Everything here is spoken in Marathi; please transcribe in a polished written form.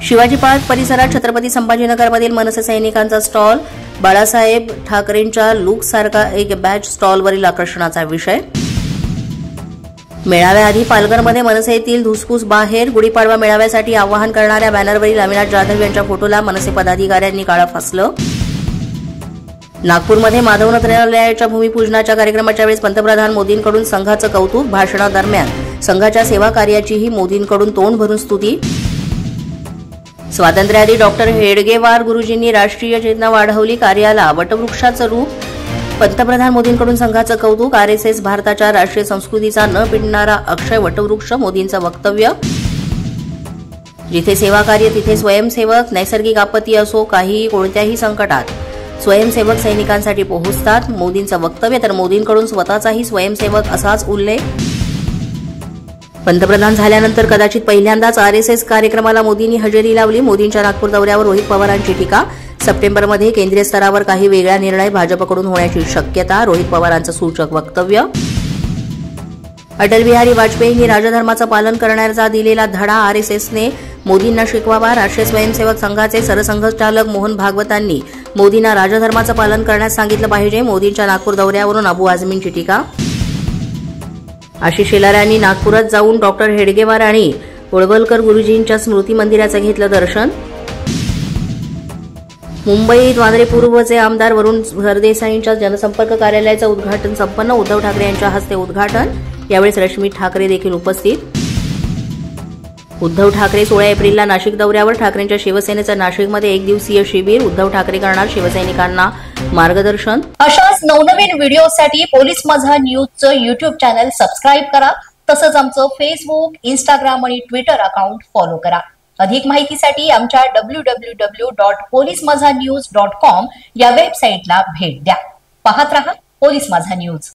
शिवाजी पार्क परिसरात छत्रपती संभाजीनगरमधील मनसे सैनिकांचा स्टॉल, बाळासाहेब ठाकरेंच्या लुकसारखा एक बॅच स्टॉलवरील आकर्षणाचा विषय। मेळाव्याआधी पालघरमध्ये मनसेतील धुसफूस बाहेर, गुढीपाडवा मेळाव्यासाठी आवाहन करणाऱ्या बॅनरवरील अविनाश जाधव यांच्या फोटोला मनसे पदाधिकाऱ्यांनी काळं फासलं। नागपूरमध्ये माधव नेत्रालयाच्या भूमिपूजनाच्या कार्यक्रमाच्या वेळेस पंतप्रधान मोदींकडून संघाचं कौतुक, भाषणादरम्यान संघाच्या सेवा कार्याचीही मोदींकडून तोंड भरून स्तुती। स्वातंत्र्याआधी डॉक्टर हेडगेवार गुरुजींनी राष्ट्रीय चेतना वाढवली, कार्याला वटवृक्षाचं रूप, पंतप्रधान मोदींकडून संघाचं कौतुक। आरएसएस भारताच्या राष्ट्रीय संस्कृतीचा न पिडणारा अक्षय वटवृक्ष, मोदींचं वक्तव्य। जिथे सेवा कार्य तिथे स्वयंसेवक, नैसर्गिक आपत्ती असो काहीही कोणत्याही संकटात स्वयंसेवक सैनिकांसाठी पोहोचतात, मोदींचं वक्तव्य। तर मोदींकडून स्वतःचाही स्वयंसेवक असाच उल्लेख। पंतप्रधान झाल्यानंतर कदाचित पहिल्यांदाच आरएसएस कार्यक्रमाला मोदींनी हजेरी लावली, मोदींच्या नागपूर दौऱ्यावर रोहित पवारांची टीका। सप्टेंबरमध्ये केंद्रीय स्तरावर काही वेगळा निर्णय भाजपकडून होण्याची शक्यता, रोहित पवारांचं सूचक वक्तव्य। अटल बिहारी वाजपेयींनी राजधर्माचं पालन करण्याचा दिलेला धडा आरएसएसने मोदींना शिकवावा, राष्ट्रीय स्वयंसेवक संघाचे सरसंघचालक मोहन भागवतांनी मोदींना राजधर्माचं पालन करण्यास सांगितलं पाहिजे, मोदींच्या नागपूर दौऱ्यावरून अबू आझमींची टीका। आशिष शेलार यांनी नागपुरात जाऊन डॉक्टर हेडगेवार आणि कोळवलकर गुरुजींच्या स्मृती मंदिराचं घेतलं दर्शन। मुंबईत वांद्रे पूर्वचे आमदार वरुण सरदेसाईंच्या जनसंपर्क कार्यालयाचं उद्घाटन संपन्न, उद्धव ठाकरे यांच्या हस्ते उद्घाटन। यावेळेस रश्मी ठाकरे देखील उपस्थित। उद्धव ठाकरे 16 एप्रिलला नाशिक दौऱ्यावर, ठाकरेंच्या शिवसेनेचं नाशिकमध्ये एक दिवसीय शिबिर, उद्धव ठाकरे करणार शिवसैनिकांना मार्गदर्शन। अशाच नवनवीन व्हिडिओसाठी पोलीस माझा न्यूजचं युट्यूब चॅनल सबस्क्राईब करा, तसंच आमचं फेसबुक, इंस्टाग्राम आणि ट्विटर अकाउंट फॉलो करा। अधिक माहितीसाठी आमच्या www.polismazhanews.com या वेबसाईटला भेट द्या। पाहत रहा पोलीस माझा न्यूज।